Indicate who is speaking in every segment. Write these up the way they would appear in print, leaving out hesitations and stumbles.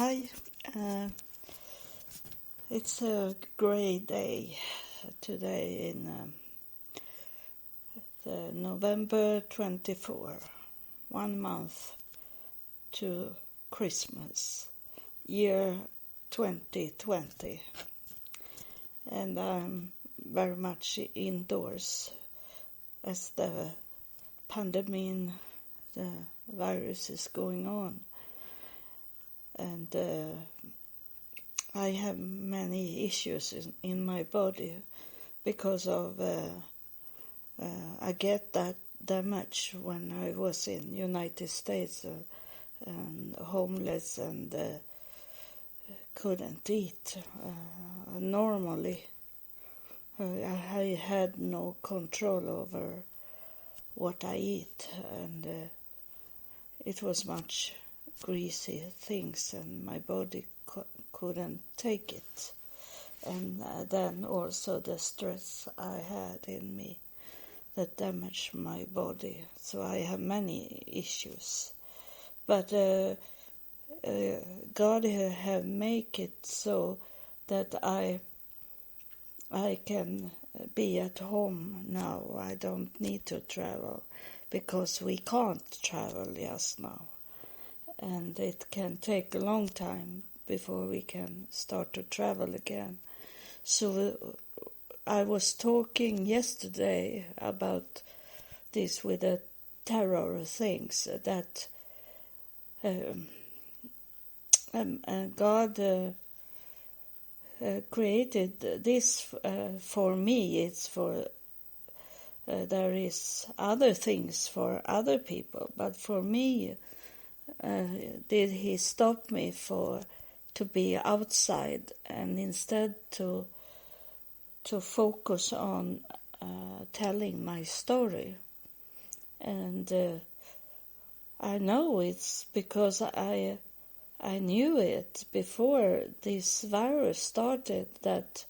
Speaker 1: Hi, it's a great day today in the November 24, 1 month to Christmas, year 2020. And I'm very much indoors as the pandemic, the virus is going on. And I have many issues in my body because of I get that damage when I was in United States and homeless and couldn't eat normally. I had no control over what I eat, and it was much greasy things, and my body couldn't take it. And then also the stress I had in me that damaged my body. So I have many issues. But God have make it so that I can be at home now. I don't need to travel because we can't travel just now. And it can take a long time before we can start to travel again. So I was talking yesterday about this with the terror things that God created this for me. It's for there is other things for other people, but for me, did he stop me to be outside and instead to focus on telling my story. And I know it's because I knew it before this virus started that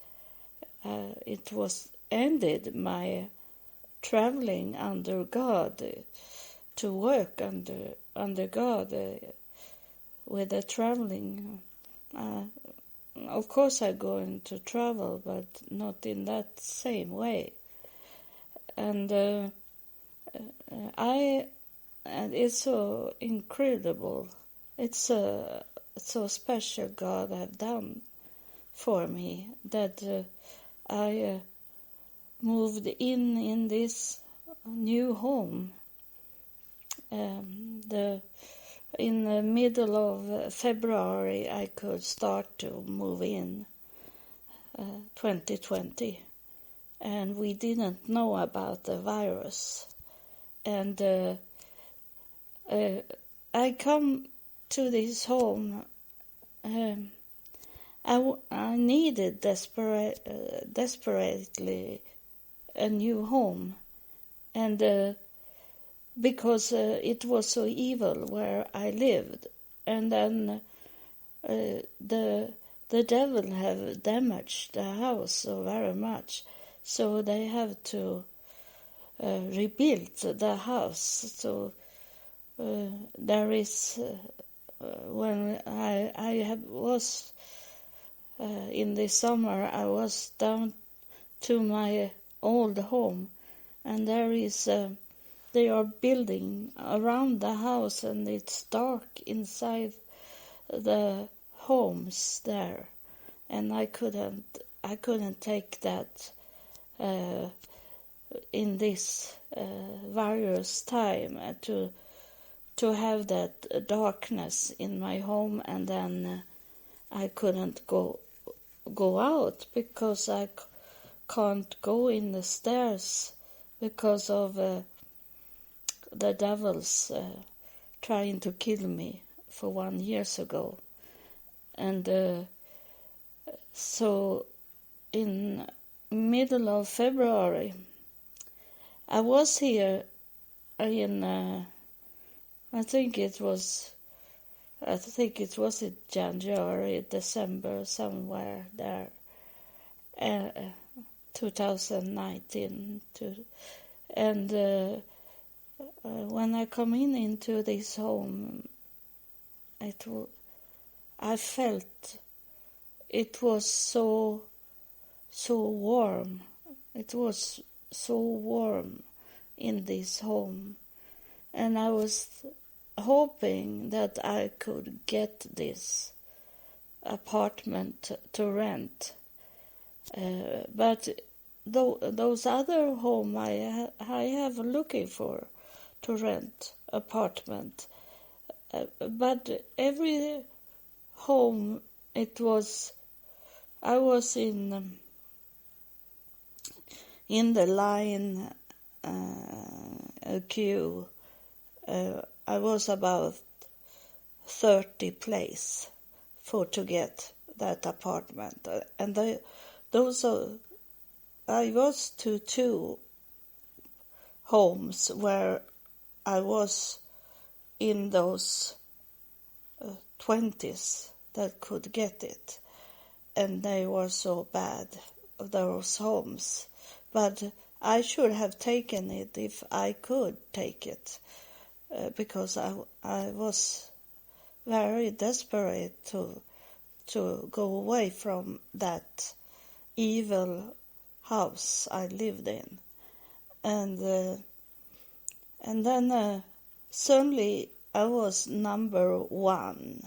Speaker 1: it was ended my traveling under God, to work under God with the traveling. Of course I'm going to travel, but not in that same way. And it's so incredible. It's so special God have done for me that I moved in this new home. In the middle of February, I could start to move in 2020, and we didn't know about the virus. And I come to this home. I needed desperately a new home, and because it was so evil where I lived, and then the devil have damaged the house so very much, so they have to rebuild the house. So there is when I was in the summer, I was down to my old home, and there is. They are building around the house, and it's dark inside the homes there, and I couldn't take that in this virus time to have that darkness in my home, and then I couldn't go out because I can't go in the stairs because of the devil's trying to kill me for 1 year ago. And so in middle of February, I was here in I think it was in January, December, somewhere there, 2019. And when I come into this home, I felt it was so warm. It was so warm in this home. And I was hoping that I could get this apartment to rent. But those other home I have looking for to rent apartment. But every home I was in the line queue. I was about 30 place to get that apartment, and I was to 2 homes where I was in those 20s that could get it, and they were so bad, those homes. But I should have taken it if I could take it, because I was very desperate to go away from that evil house I lived in. And then suddenly I was number 1.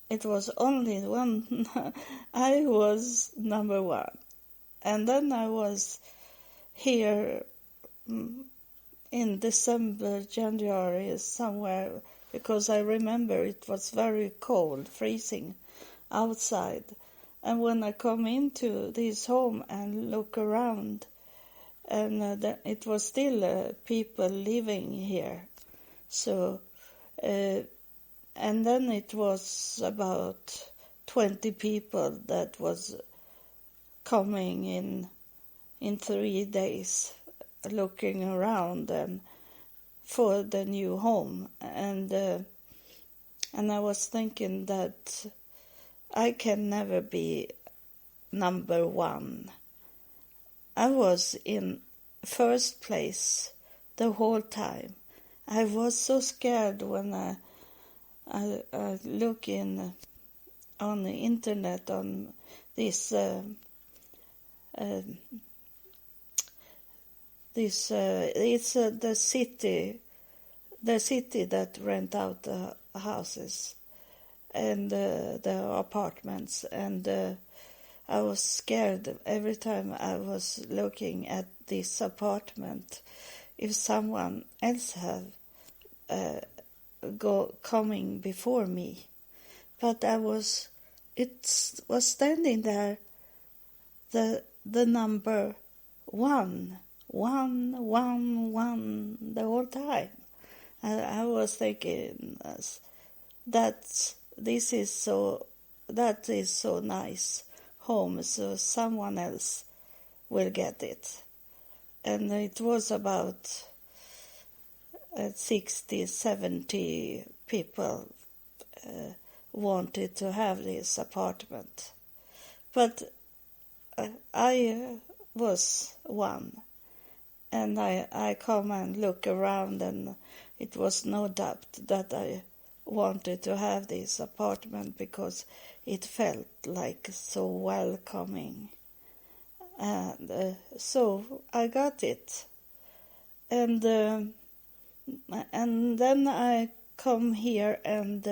Speaker 1: It was only one. I was number 1. And then I was here in December, January, somewhere, because I remember it was very cold, freezing outside. And when I come into this home and look around, and it was still people living here. So, and then it was about 20 people that was coming in 3 days, looking around and for the new home. And I was thinking that I can never be number 1. I was in first place the whole time. I was so scared when I look on the internet on this it's the city that rent out the houses and the apartments, and I was scared every time I was looking at this apartment if someone else have coming before me. But it was standing there, the number 1 the whole time. I was thinking that is so nice home, so someone else will get it. And it was about 60, 70 people wanted to have this apartment. But I was 1. And I come and look around, and it was no doubt that I wanted to have this apartment because it felt like so welcoming. And so I got it. And then I come here, and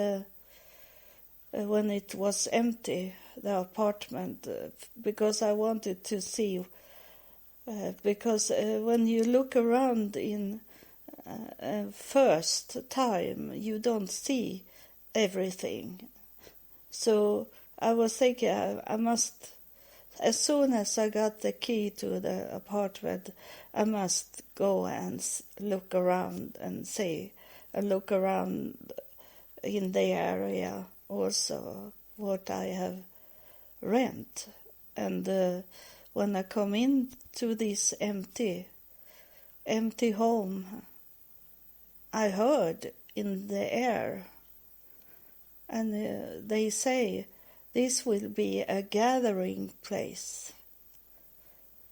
Speaker 1: when it was empty, the apartment, because I wanted to see, because when you look around in first time, you don't see everything. So I was thinking I must, as soon as I got the key to the apartment, I must go and look around and look around in the area also what I have rent. And when I come into this empty home, I heard in the air, and they say this will be a gathering place.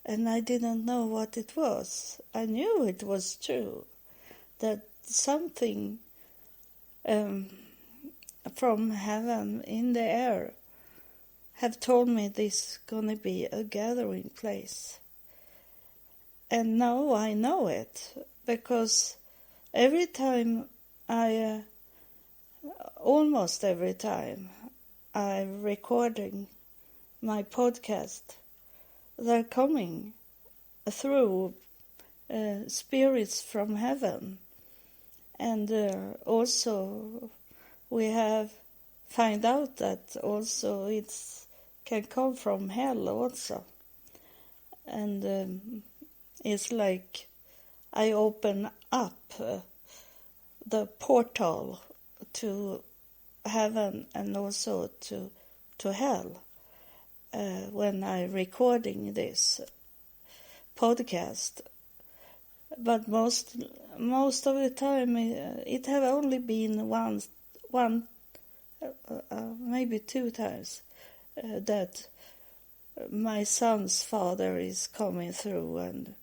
Speaker 1: And I didn't know what it was. I knew it was true, that something from heaven in the air have told me this is going to be a gathering place. And now I know it, because every time almost every time I'm recording my podcast, they're coming through spirits from heaven. And also we have find out that also it's can come from hell also. And it's like I open up the portal to heaven and also to hell when I'm recording this podcast. But most of the time it have only been one maybe 2 times that my son's father is coming through and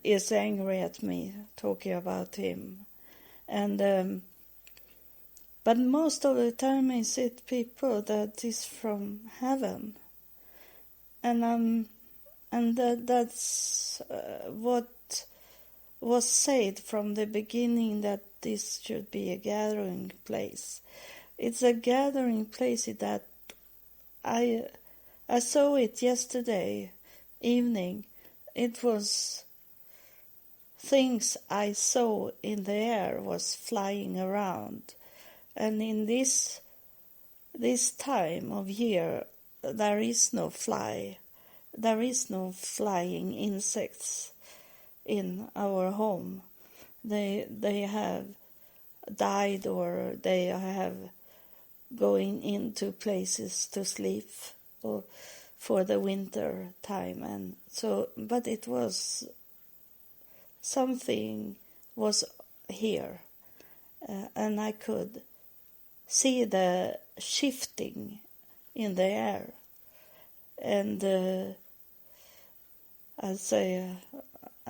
Speaker 1: is angry at me talking about him. And but most of the time I see people that is from heaven, and that's what was said from the beginning, that this should be a gathering place. It's a gathering place that I saw it yesterday evening. It was things I saw in the air was flying around, and in this time of year there is no flying insects in our home. They have died, or they have going into places to sleep or for the winter time. And so, but it was something was here, and I could see the shifting in the air. And I say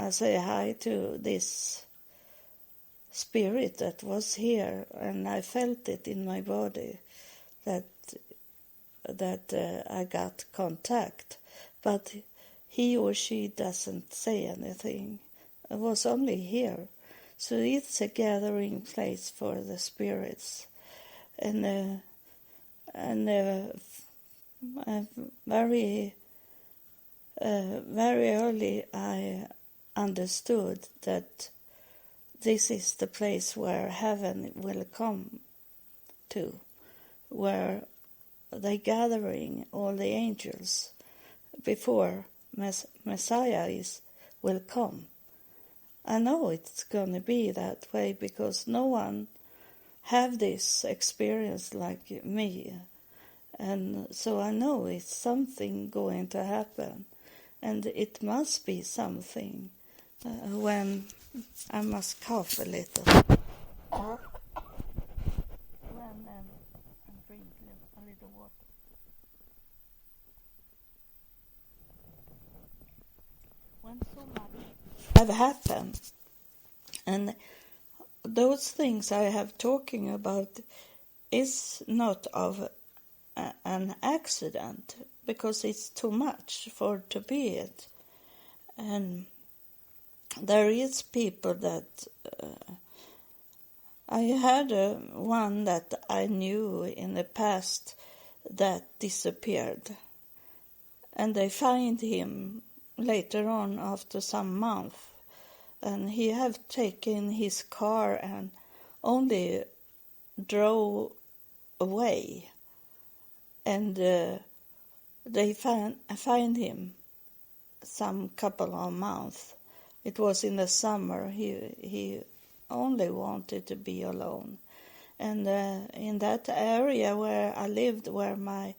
Speaker 1: hi to this spirit that was here, and I felt it in my body that I got contact, but he or she doesn't say anything. It was only here. So it's a gathering place for the spirits. And very early I understood that this is the place where heaven will come to, where they gathering all the angels before Messiah will come. I know it's going to be that way because no one have this experience like me. And so I know it's something going to happen. And it must be something when I must cough a little. And drink a little water. When so much have happened, and those things I have talking about is not of an accident, because it's too much for to be it. And there is people that I had one that I knew in the past that disappeared, and they find him later on after some month, and he have taken his car and only drove away, and they find him some couple of months. It was in the summer. He only wanted to be alone, and in that area where I lived, where my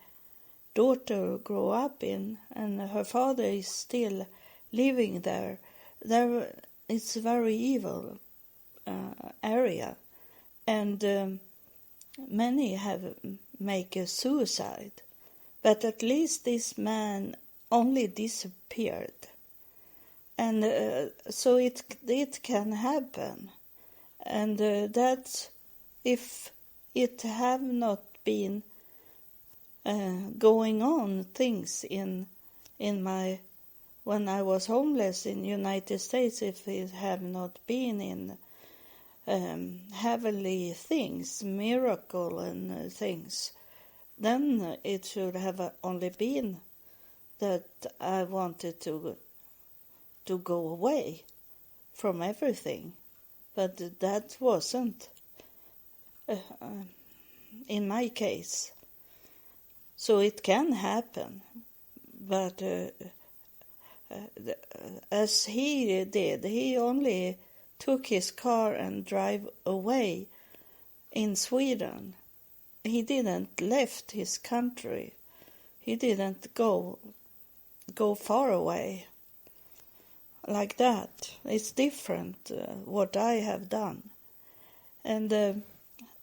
Speaker 1: daughter grew up in, and her father is still living there, it's a very evil area, and many have make a suicide, but at least this man only disappeared, and so it can happen, and that if it have not been going on things in my when I was homeless in United States, if it have not been in heavenly things, miracle and things, then it should have only been that I wanted to go away from everything, but that wasn't in my case. So it can happen, but as he did, he only took his car and drive away in Sweden. He didn't left his country. He didn't go far away like that. It's different what I have done. And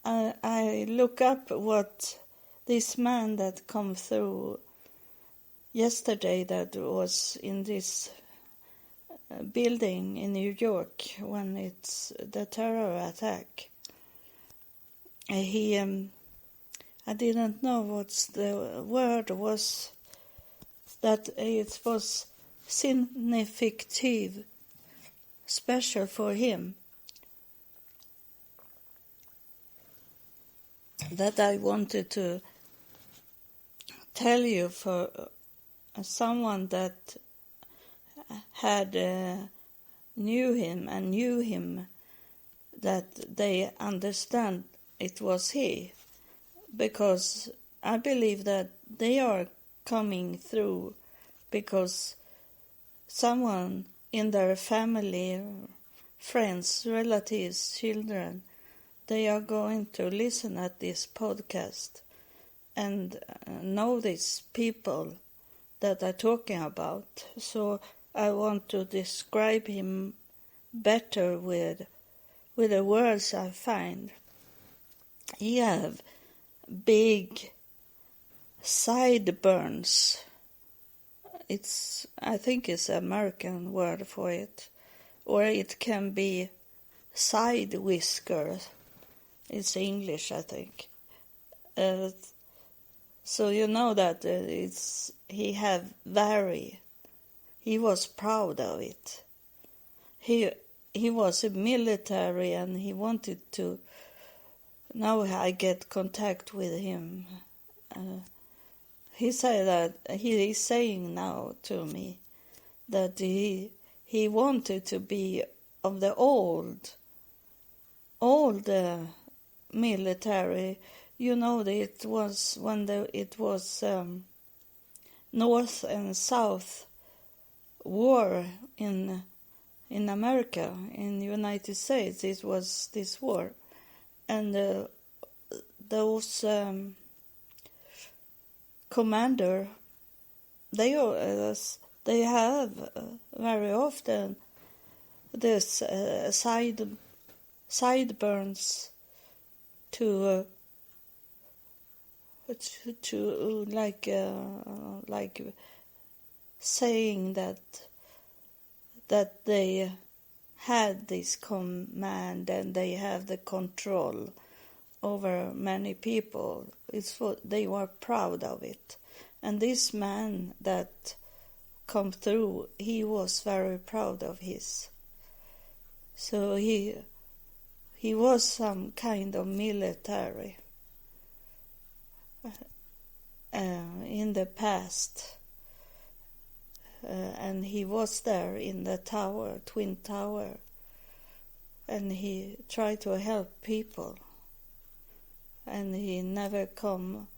Speaker 1: I look up what this man that come through yesterday that was in this building in New York when it's the terror attack. I didn't know what the word was, that it was significant, special for him, that I wanted to tell you for someone that had knew him, that they understand it was he, because I believe that they are coming through because someone in their family, friends, relatives, children, they are going to listen at this podcast and know these people that I'm talking about. So I want to describe him better with the words I find. He have big sideburns. I think it's an American word for it, or it can be side whiskers. It's English, I think. So you know that he was proud of it. He was a military and he wanted to. Now I get contact with him. He said that he is saying now to me that he wanted to be of the old military. You know, that it was when it was North and South war in America, in the United States. It was this war, and those commander, they have very often this sideburns to like saying that they had this command and they have the control over many people. It's what they were proud of it. And this man that come through, he was very proud of his. So he was some kind of military in the past, and he was there in the tower, Twin Tower, and he tried to help people, and he never come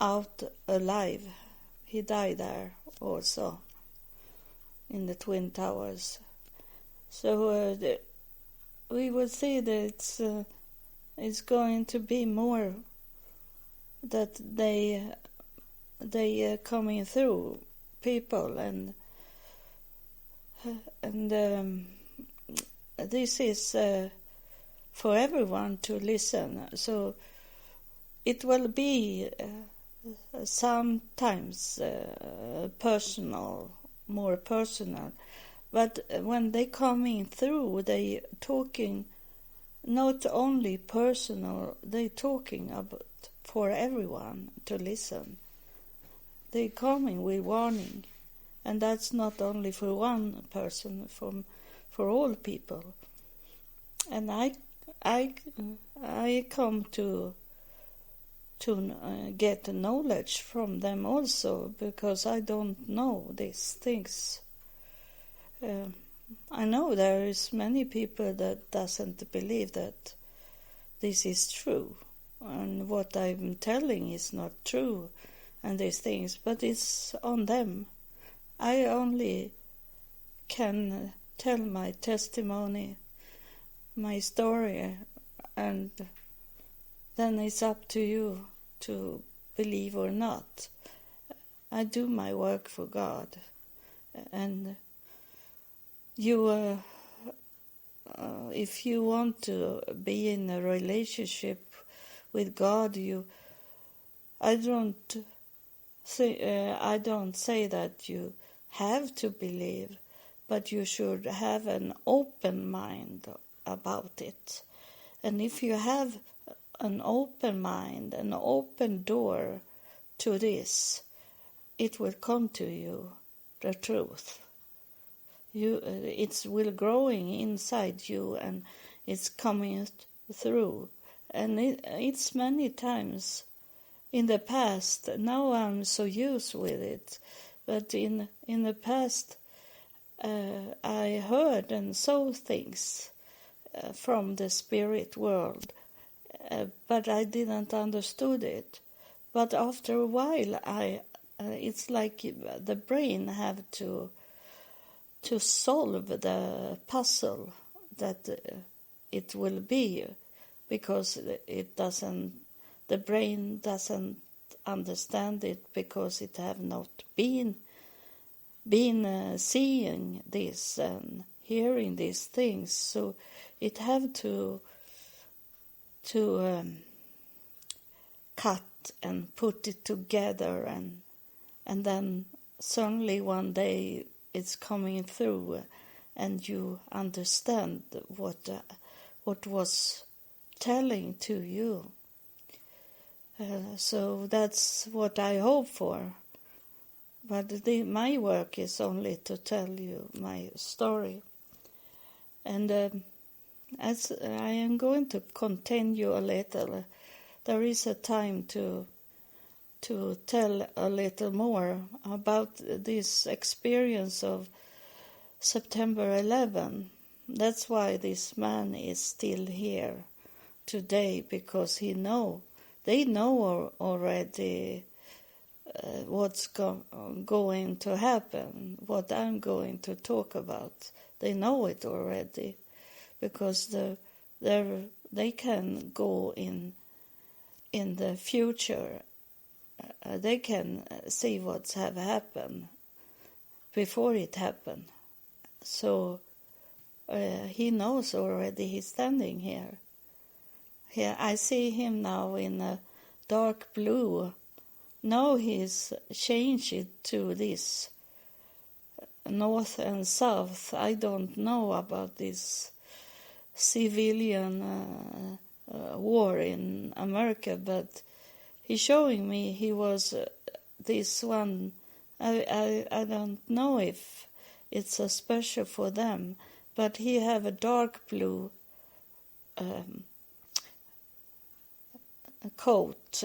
Speaker 1: out alive. He died there also in the Twin Towers. So we will see that it's going to be more that they coming through people, and this is for everyone to listen. So it will be sometimes personal, more personal, but when they coming through, they talking not only personal, they're talking about for everyone to listen. They're coming with warning, and that's not only for one person, for all people. And I come to get knowledge from them also, because I don't know these things. I know there is many people that doesn't believe that this is true, and what I'm telling is not true, and these things, but it's on them. I only can tell my testimony, my story, and then it's up to you to believe or not. I do my work for God, and you, if you want to be in a relationship with God, I don't say that you have to believe, but you should have an open mind about it. And if you have an open mind, an open door to this, it will come to you, the truth. It will growing inside you, and it's coming through. And it's many times in the past. Now I'm so used with it, but in the past I heard and saw things from the spirit world, but I didn't understood it. But after a while, it's like the brain have to solve the puzzle that it will be, because the brain doesn't understand it, because it have not been seeing this and hearing these things. So it have to cut and put it together, and then suddenly one day it's coming through, and you understand what was telling to you. So that's what I hope for. But my work is only to tell you my story. And as I am going to continue a little, there is a time to tell a little more about this experience of September 11. That's why this man is still here today, because they know already what's going to happen, what I'm going to talk about. They know it already, because they can go in the future. They can see what's have happened before it happened. So he knows already. He's standing here. Here I see him now in a dark blue. Now he's changed it to this north and south. I don't know about this civilian war in America, but he's showing me he was this one. I don't know if it's a special for them, but he have a dark blue coat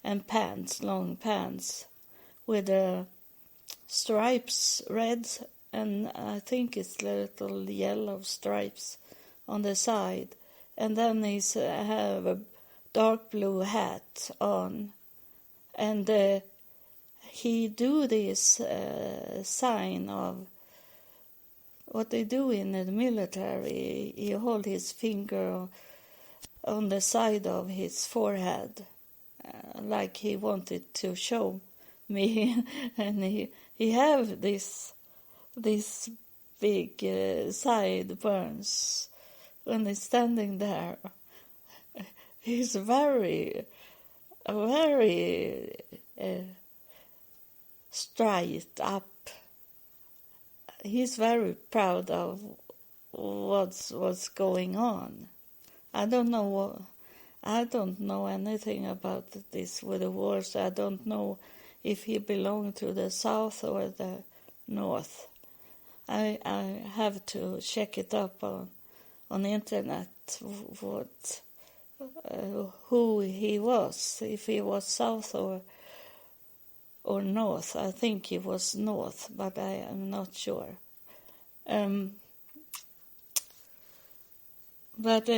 Speaker 1: and pants, long pants, with stripes, red, and I think it's little yellow stripes on the side, and then he's have a dark blue hat on, and he do this sign of what they do in the military. He hold his finger on the side of his forehead, like he wanted to show me, and he have this big sideburns when he's standing there. He's very straight up. He's very proud of what's going on. I don't know. I don't know anything about this with the wars. I don't know if he belonged to the south or the north. I have to check it up on the internet what who he was, if he was south or north. I think he was north, but I am not sure. But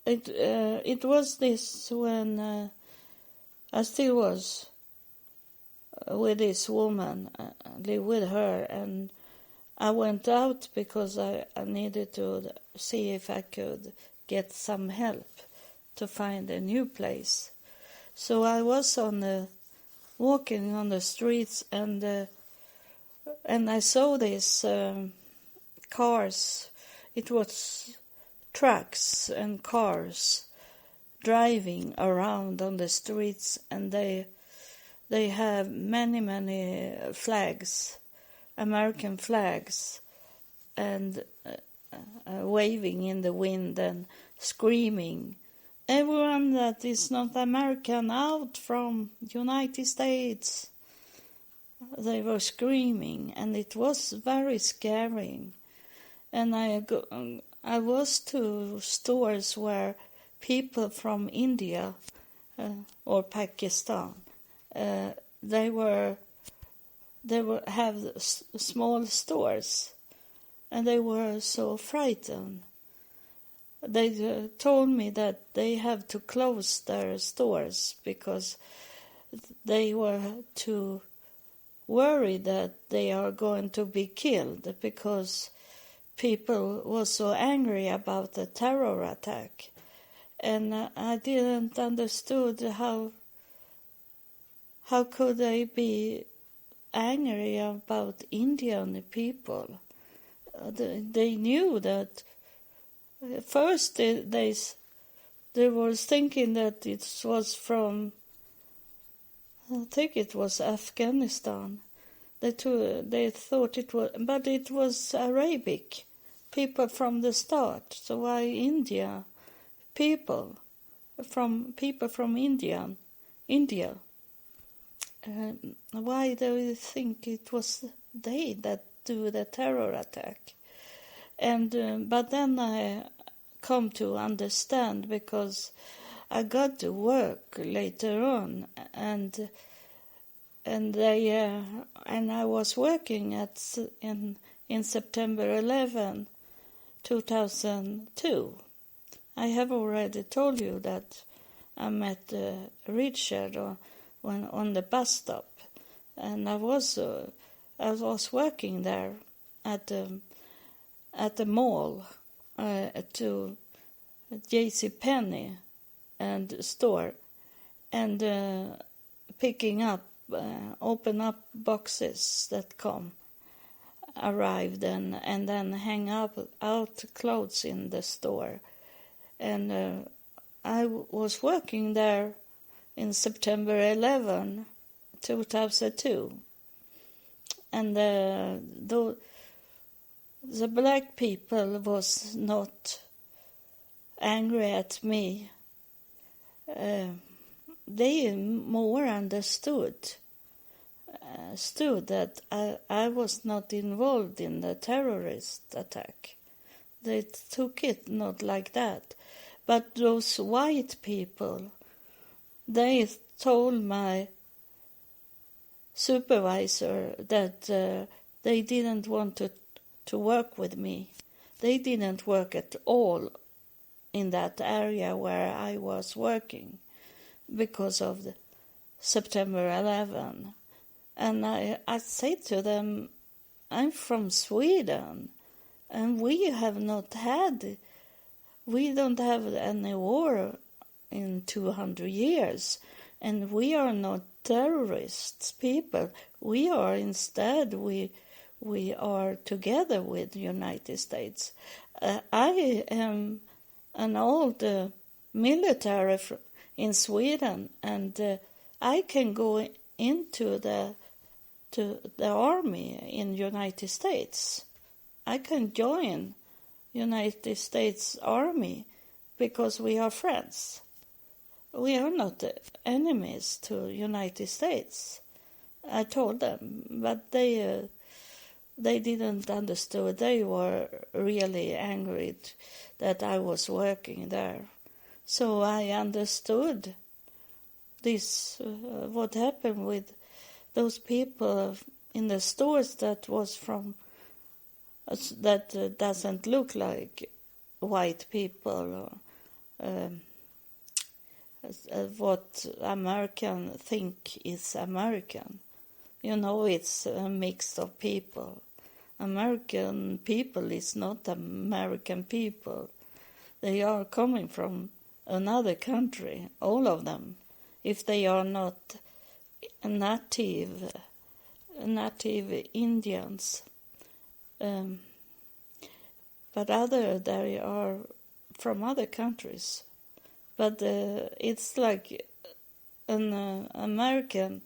Speaker 1: it was this when I still was with this woman, live with her, and I went out because I needed to see if I could get some help to find a new place. So I was walking on the streets, and I saw these cars. It was trucks and cars driving around on the streets, and they have many flags, American flags, and waving in the wind and screaming, "Everyone that is not American, out from United States." They were screaming, and it was very scary. And I was to stores where people from India or Pakistan, they have small stores, and they were so frightened. They told me that they have to close their stores because they were too worried that they are going to be killed, because people were so angry about the terror attack. And I didn't understood how could they be angry about Indian people. They knew that first they were thinking that it was from, I think it was Afghanistan. They thought it was, but it was Arabic people from the start. So why India people from India? Why do you think it was they that do the terror attack? And but then I come to understand, because I got to work later on, and I was working in September 11, 2002. I have already told you that I met Richard on the bus stop, and I was working there at the mall, to J.C. Penney and store, and picking up, open up boxes that arrived, and then hang out clothes in the store. And I was working there in September 11, 2002. And the black people was not angry at me. They more understood that I was not involved in the terrorist attack. They took it not like that. But those white people, they told my supervisor that they didn't want to work with me. They didn't work at all in that area where I was working because of the September 11. And I said to them, I'm from Sweden, and we don't have any war in 200 years, and we are not terrorists people. We are instead, we are together with the United States. I am an old military in Sweden, and I can go into the army in United States. I can join United States Army because we are friends. We are not enemies to United States. I told them, but they didn't understand. They were really angry that I was working there. So I understood this, what happened with those people in the stores that was from, that doesn't look like white people, or what American think is American. You know, it's a mix of people. American people is not American people. They are coming from another country, all of them, if they are not native Indians. But they are from other countries. But it's like an American,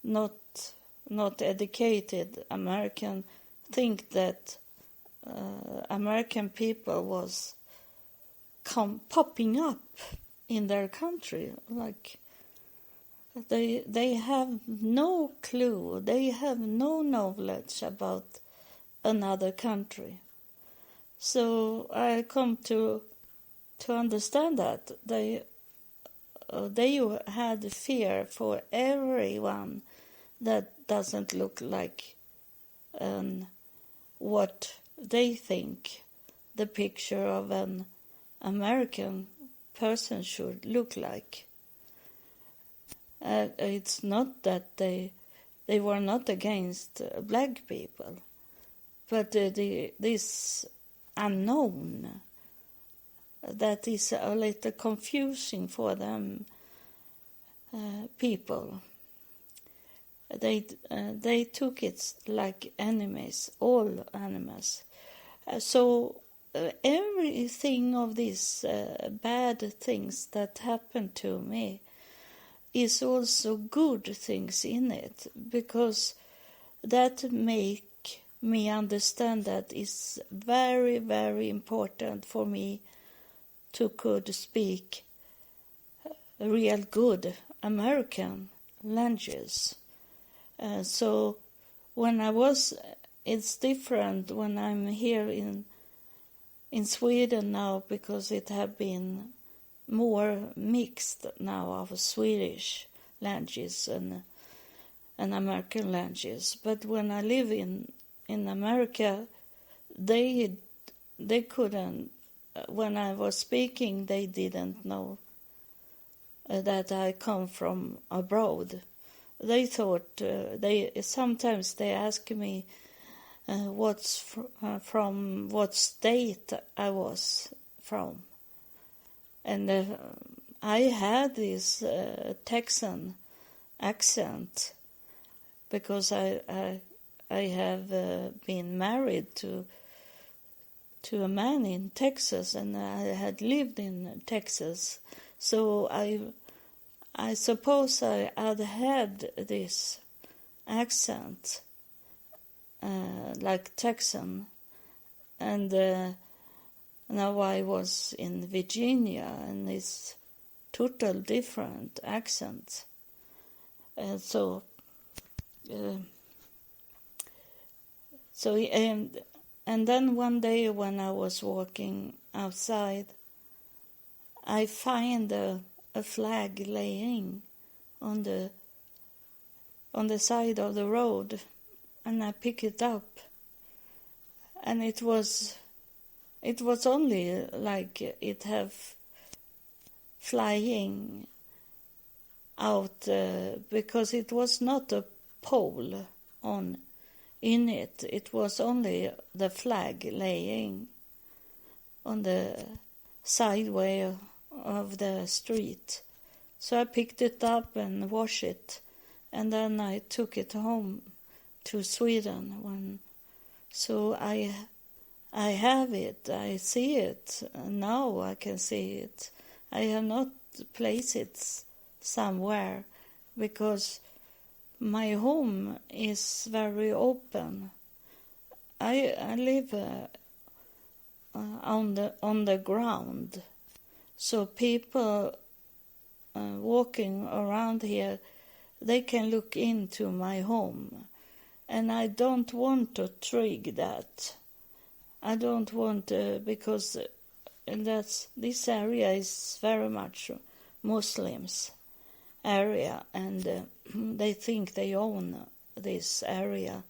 Speaker 1: not educated American, think that American people was popping up in their country, like they have no clue, they have no knowledge about another country. So I come to understand that they had fear for everyone that doesn't look like what they think the picture of an American person should look like. It's not that they were not against black people, but this unknown, that is a little confusing for them people. They took it like enemies, all enemies. So everything of these bad things that happened to me is also good things in it, because that make me understand that it's very, very important for me to could speak real good American languages. So when it's different when I'm here in Sweden now, because it have been more mixed now of Swedish languages and American languages. But when I live in America, they couldn't. When I was speaking, they didn't know that I come from abroad. They thought sometimes they ask me from what state I was from, and I had this Texan accent because I have been married to a man in Texas, and I had lived in Texas, so I suppose I had this accent like Texan, and now I was in Virginia, and it's total different accent, and and then one day when I was walking outside, I find a flag laying on the side of the road, and I pick it up, and it was only like it have flying out because it was not a pole in it. It was only the flag laying on the sideway of the street. So I picked it up and washed it, and then I took it home to Sweden. So I have it, I see it, now I can see it. I have not placed it somewhere because my home is very open. I live on the ground, so people walking around here, they can look into my home, and I don't want to trigger that. I don't want because this area is very much Muslims area, and they think they own this area.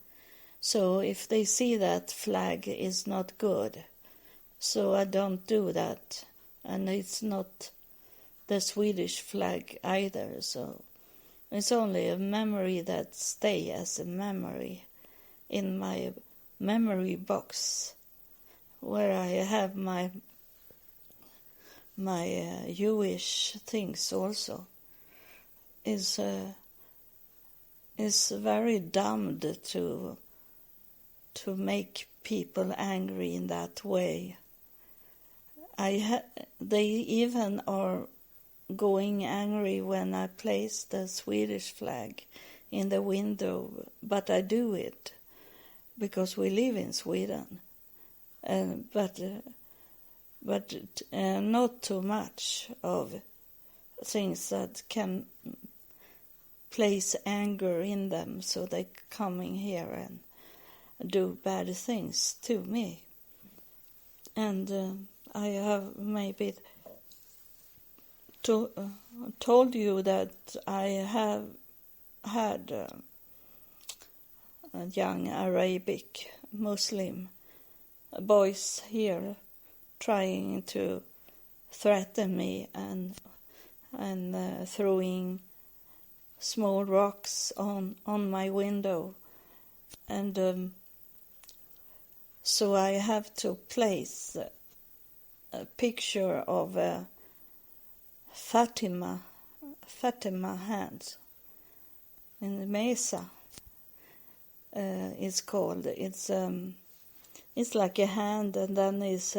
Speaker 1: So if they see that flag is not good, so I don't do that, and it's not the Swedish flag either. So it's only a memory that stays as a memory in my memory box, where I have my Jewish things also. Is very dumb to make people angry in that way. They even are going angry when I place the Swedish flag in the window, but I do it because we live in Sweden, but not too much of things that can place anger in them, so they coming here and do bad things to me. And I have maybe told you that I have had young Arabic Muslim boys here trying to threaten me and throwing small rocks on my window, and so I have to place a picture of Fatima hands in the mesa. It's called. It's like a hand, and then it's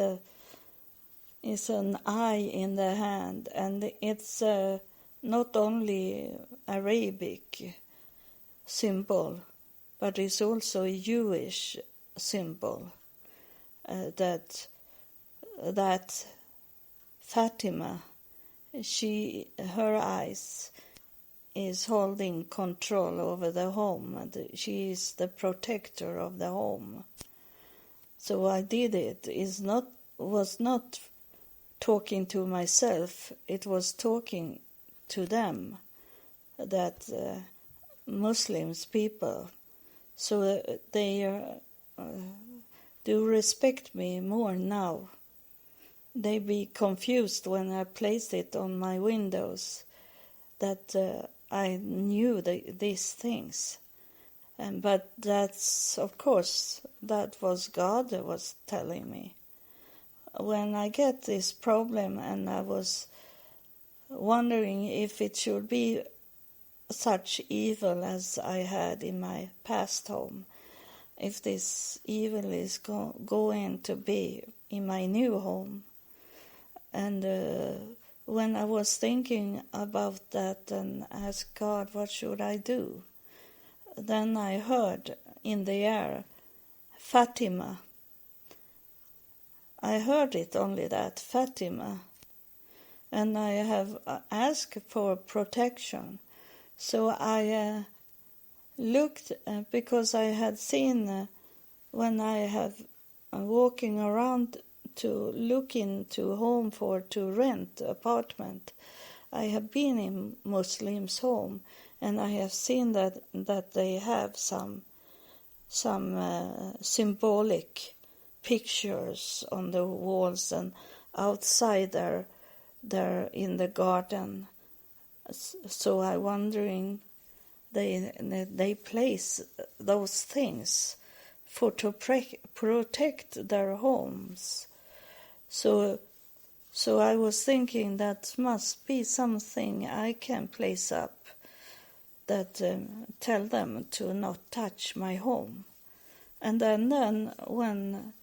Speaker 1: an eye in the hand, and it's not only Arabic symbol, but it's also a Jewish symbol. That Fatima, her eyes is holding control over the home, and she is the protector of the home. So I did it. Was not talking to myself. It was talking to them, that Muslims people, so they do respect me more now. They be confused when I placed it on my windows, that I knew these things. But that's, of course, that was God that was telling me. When I get this problem, and I was wondering if it should be such evil as I had in my past home, if this evil is going to be in my new home. And when I was thinking about that and asked God, what should I do? Then I heard in the air, Fatima. I heard it only that, Fatima. And I have asked for protection. So I looked, because I had seen when I have walking around to look into home to rent apartment, I have been in Muslims' home, and I have seen that they have some symbolic pictures on the walls and outside there in the garden. So I'm wondering, they place those things to protect their homes. So I was thinking that must be something I can place up that tell them to not touch my home. And then when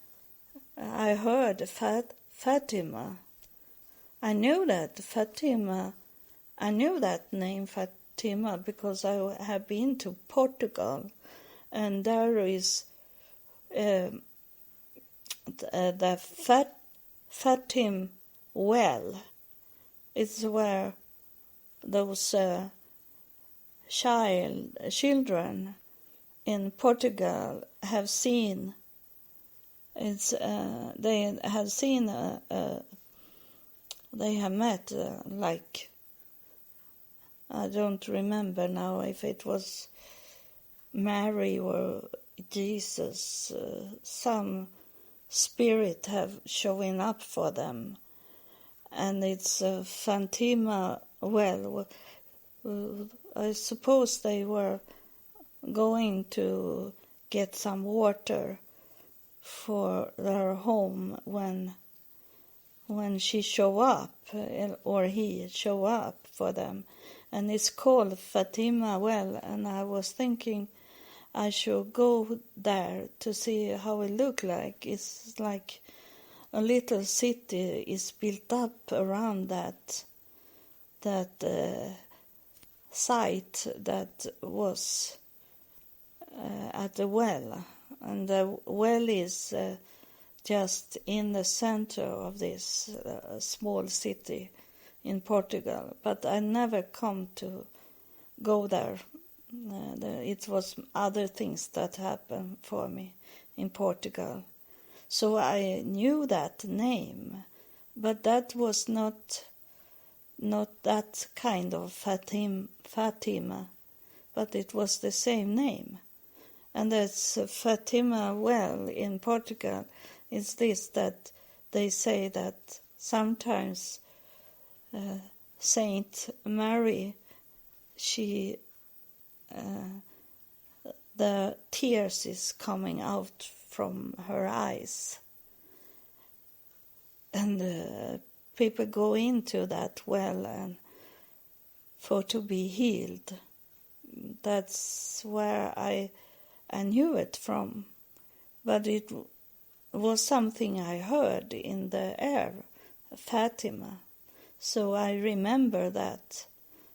Speaker 1: I heard Fatima, I knew that name Fatima because I have been to Portugal, and there is the Fatim well is where those children in Portugal have seen. They have seen. They have met like, I don't remember now if it was Mary or Jesus. Some spirit have showing up for them, and it's Fatima well. I suppose they were going to get some water for their home when she show up, or he show up for them, and it's called Fatima well. And I was thinking I should go there to see how it look like. It's like a little city is built up around that site that was at the well, and the well is just in the center of this small city in Portugal. But I never come to go there. It was other things that happened for me in Portugal. So I knew that name, but that was not that kind of Fatima, but it was the same name. And that's Fatima well in Portugal. It's this, that they say that sometimes Saint Mary, she the tears is coming out from her eyes, and people go into that well and for to be healed. That's where I knew it from, but it was something I heard in the air, Fatima. So I remember that,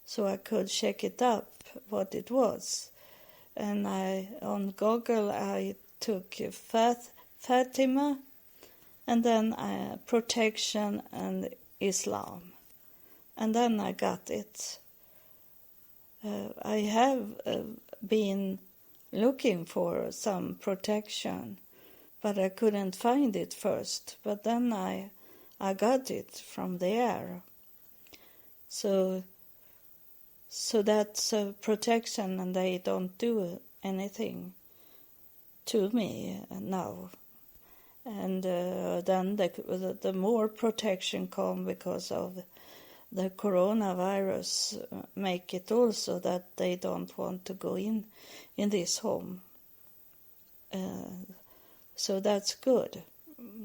Speaker 1: so I could check it up what it was. And on Google I took Fatima, and then protection and Islam, and then I got it. I have been looking for some protection, but I couldn't find it first. But then I got it from there. So that's protection, and they don't do anything to me now. And then the more protection come because of the coronavirus, make it also that they don't want to go in this home. So that's good.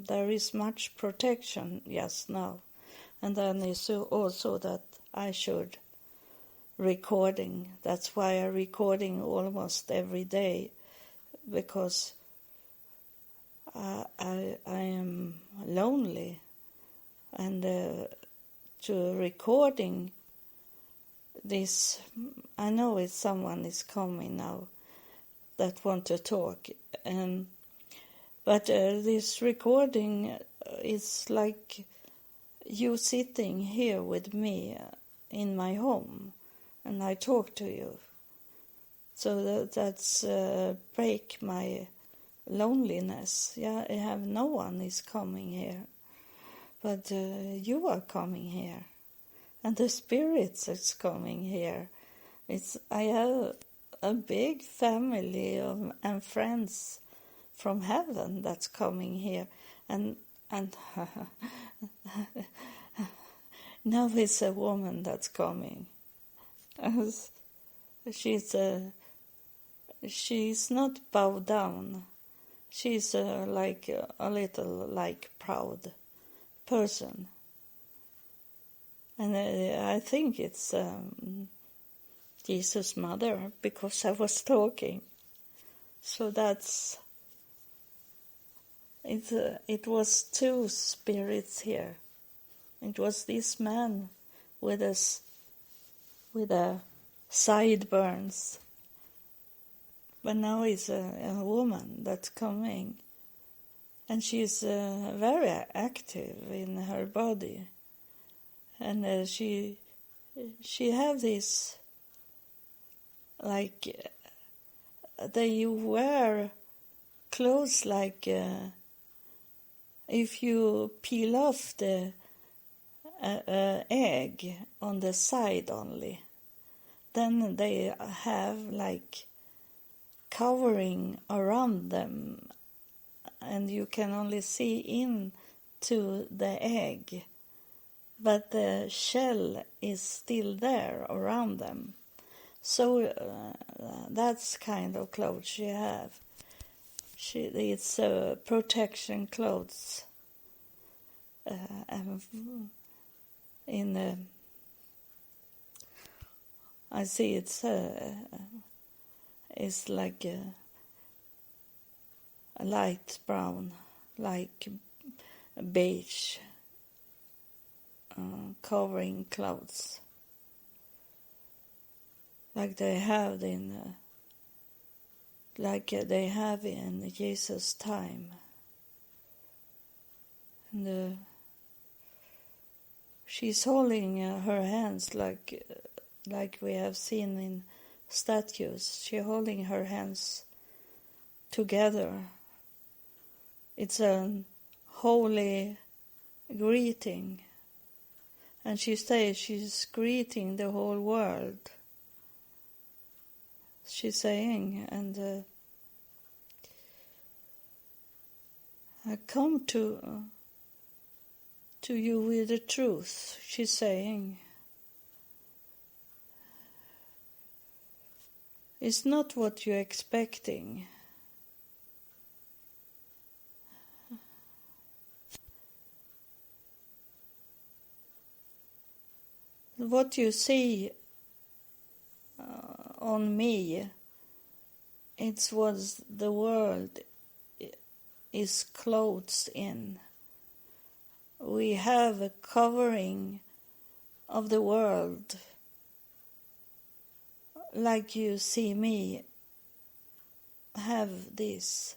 Speaker 1: There is much protection just now. And then it's also that I should recording. That's why I'm recording almost every day, because I am lonely, and to recording this, I know it's someone is coming now that want to talk, but this recording is like you sitting here with me in my home, and I talk to you. So that's break my loneliness. Yeah, I have no one is coming here, but you are coming here, and the spirits is coming here. I have a big family and friends from heaven that's coming here, and now it's a woman that's coming. She's not bowed down. She's like a little like proud person, and I think it's Jesus' mother, because I was talking. So that's it. It was two spirits here. It was this man with a sideburns, But now it's a woman that's coming, and she's very active in her body, and she have this, like, they wear clothes like if you peel off the egg on the side only, then they have like covering around them, and you can only see into the egg, but the shell is still there around them. So that's kind of clothes she have. It's protection clothes. I see it's like a light brown, like beige, covering clothes, like they have in Jesus' time. And she's holding her hands like we have seen in statues. She's holding her hands together. It's a holy greeting. And she says she's greeting the whole world. She's saying, and I come to you with the truth, she's saying. It's not what you're expecting. What you see on me, it's what the world is clothed in. We have a covering of the world, like you see me have this.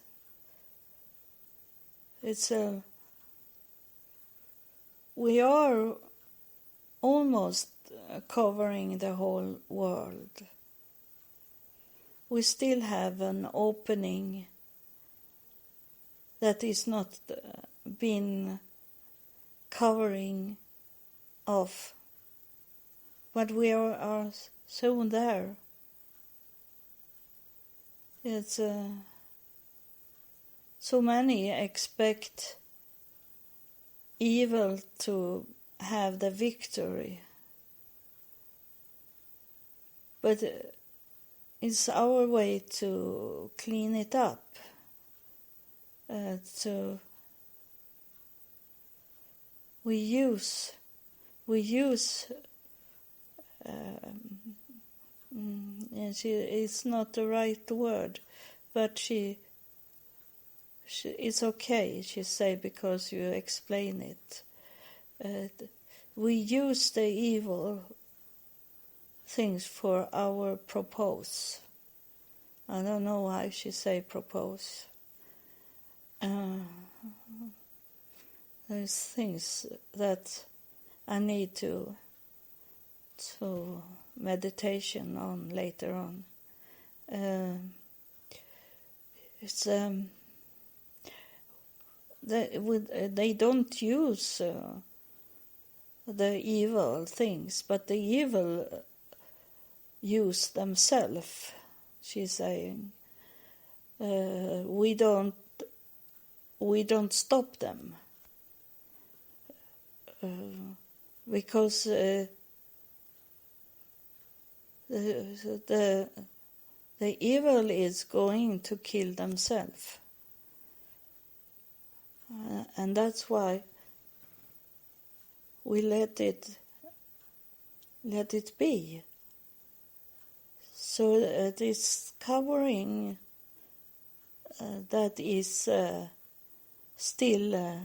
Speaker 1: We are almost covering the whole world. We still have an opening that is not been covering off, but we are soon there. It's so many expect evil to have the victory, but it's our way to clean it up, we use it's not the right word, but it's okay, she say, because you explain it. We use the evil things for our purpose. I don't know why she say propose. There's things that I need to meditation on later on. It's they don't use the evil things, but the evil use themselves. She's saying we don't stop them because the evil is going to kill themselves, and that's why we let it be. So this covering that is still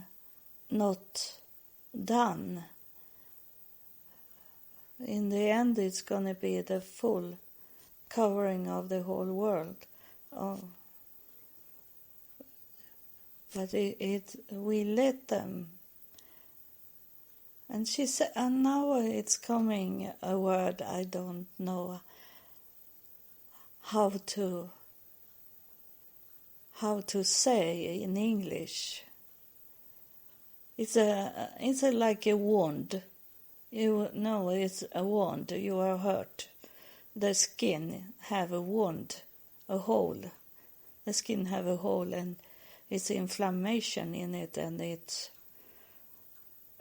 Speaker 1: not done. In the end, it's going to be the full covering of the whole world. Oh, but we let them. And she said, and now it's coming a word I don't know how to say in English. It's like a wound. You know, it's a wound. You are hurt. The skin have a wound, a hole. The skin have a hole, and it's inflammation in it, and it's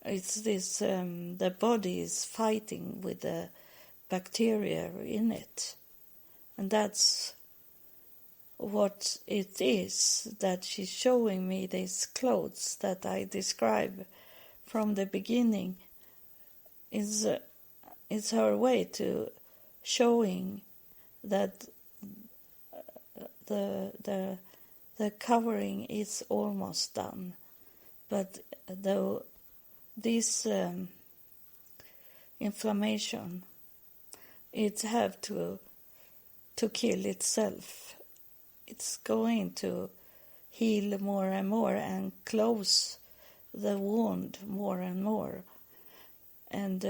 Speaker 1: this. The body is fighting with the bacteria in it, and that's what it is that she's showing me. These clothes that I describe from the beginning is her way to showing that the covering is almost done, but this inflammation, it have to kill itself. It's going to heal more and more and close the wound more and more. And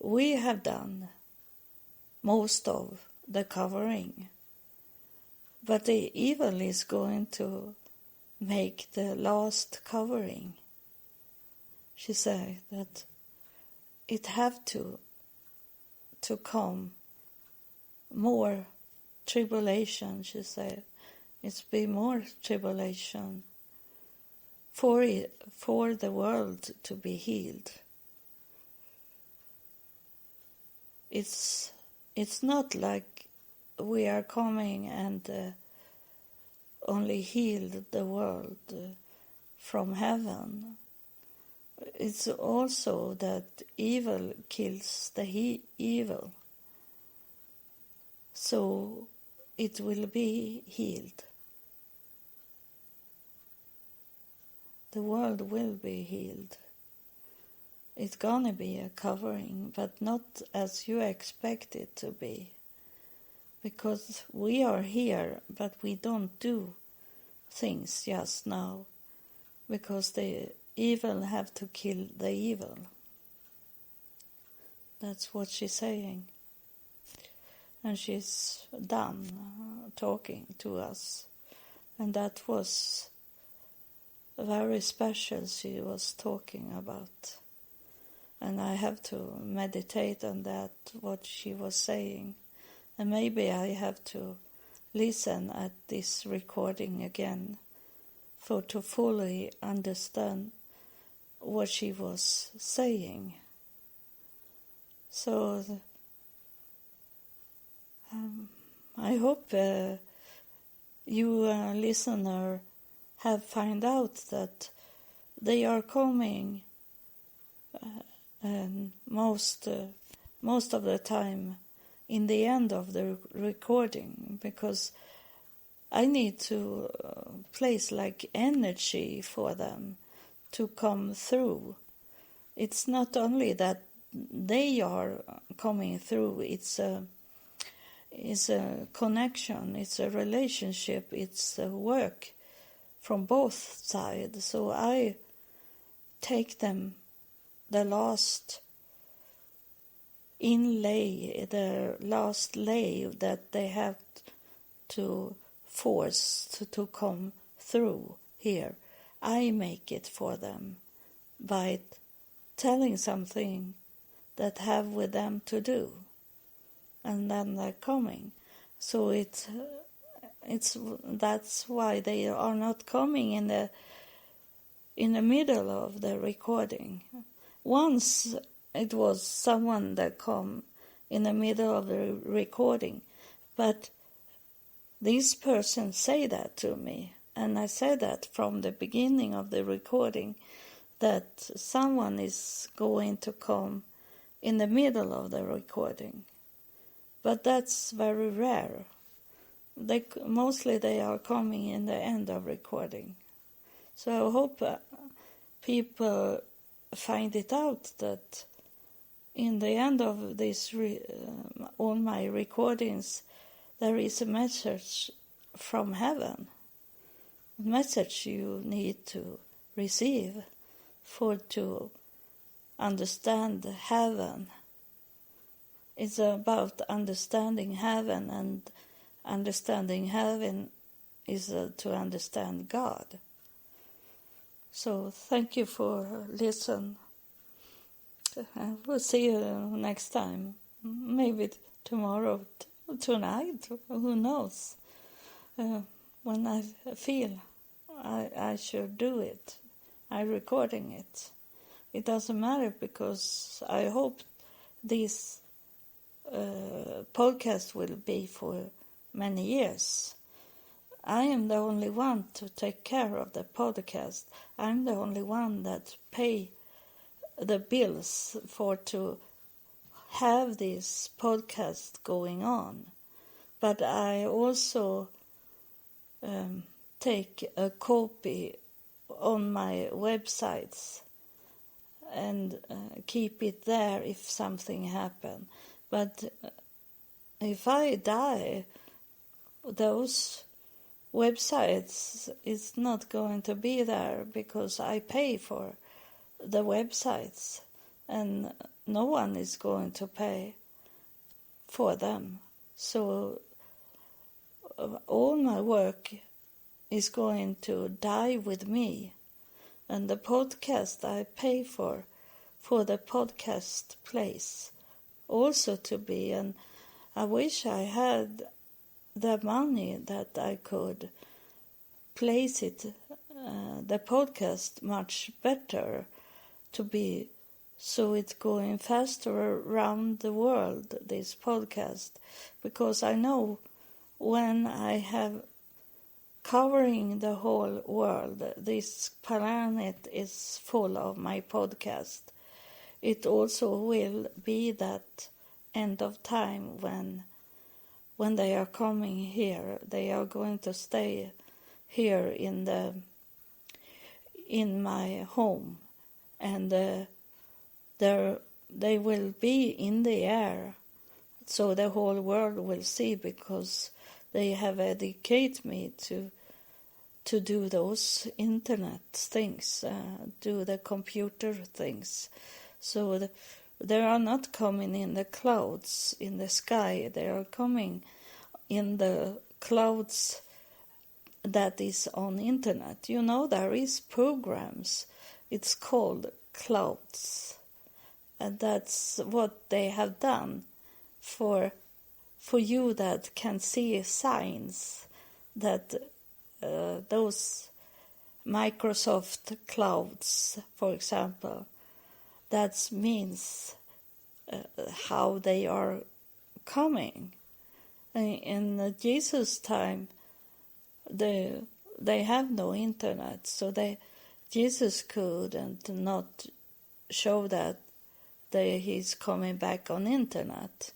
Speaker 1: we have done most of the covering. But the evil is going to make the last covering. She said that it have to come more tribulation, she said. It's be more tribulation for the world to be healed. It's not like we are coming and only heal the world from heaven. It's also that evil kills the evil. So it will be healed. The world will be healed. It's gonna be a covering, but not as you expect it to be. Because we are here, but we don't do things just now. Because the evil have to kill the evil. That's what she's saying. And she's done talking to us. And that was very special she was talking about. And I have to meditate on that, what she was saying. And maybe I have to listen at this recording again to fully understand what she was saying. So I hope you listener have found out that they are coming and most of the time in the end of the recording, because I need to place like energy for them to come through. It's not only that they are coming through, it's a connection, it's a relationship, it's a work from both sides. So I take them the last inlay, the last lay that they have to force to come through here. I make it for them by telling something that have with them to do, and then they're coming. So that's why they are not coming in the middle of the recording. Once it was someone that come in the middle of the recording, but this person say that to me, and I said that from the beginning of the recording, that someone is going to come in the middle of the recording. But that's very rare. Mostly they are coming in the end of recording. So I hope people find it out that in the end of this all my recordings, there is a message from heaven, a message you need to receive for to understand heaven. It's about understanding heaven, and understanding heaven is to understand God. So thank you for listening. We'll see you next time. Maybe tomorrow, tonight, who knows. When I feel I should do it, I'm recording it. It doesn't matter, because I hope this podcast will be for many years. I am the only one to take care of the podcast. I'm the only one that pay the bills for to have this podcast going on. But I also take a copy on my websites and keep it there if something happens. But if I die, those websites is not going to be there, because I pay for the websites and no one is going to pay for them. So all my work is going to die with me, and the podcast I pay for the podcast place also to be. And I wish I had the money that I could place it, the podcast, much better to be, so it's going faster around the world, this podcast, because I know when I have covering the whole world, this planet is full of my podcast. It also will be that end of time when they are coming here. They are going to stay here in my home, and they will be in the air, so the whole world will see, because they have educated me to do those internet things, do the computer things. So they are not coming in the clouds in the sky. They are coming in the clouds that is on internet. You know, there is programs. It's called clouds, and that's what they have done for you that can see signs that those Microsoft clouds, for example, that means how they are coming. In Jesus' time, they have no internet, so Jesus couldn't not show that he's coming back on internet.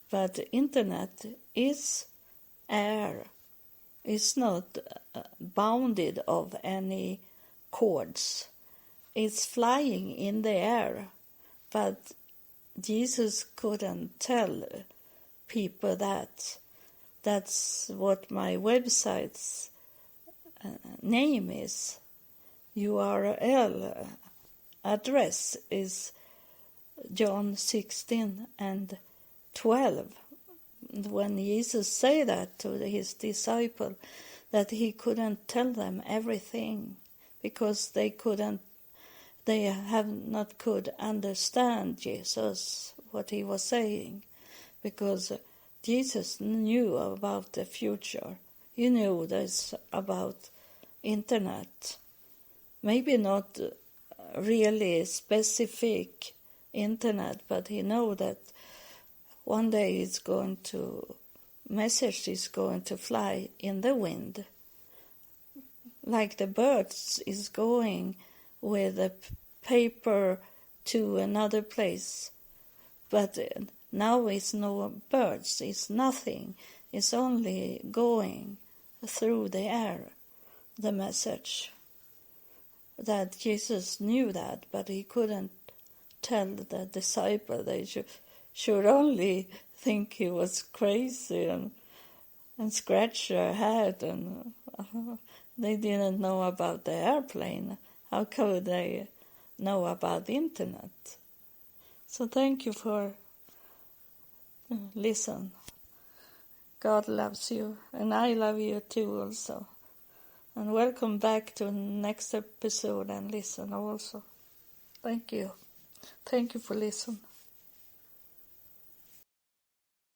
Speaker 1: But internet is air. It's not bounded of any cords. It's flying in the air. But Jesus couldn't tell people that. That's what my website's name is. URL address is John 16 and 12. When Jesus said that to his disciple, that he couldn't tell them everything, because they have not could understand Jesus, what he was saying, because Jesus knew about the future. He knew this about internet. Maybe not really specific internet, but he knew that one day message is going to fly in the wind, like the birds is going with a paper to another place. But now it's no birds, it's nothing. It's only going through the air, the message. That Jesus knew that, but he couldn't tell the disciple. They should only think he was crazy and scratch their head, and they didn't know about the airplane. How could they know about the internet? So thank you for listen. God loves you, and I love you too also. And welcome back to next episode and listen also. Thank you. Thank you for listening.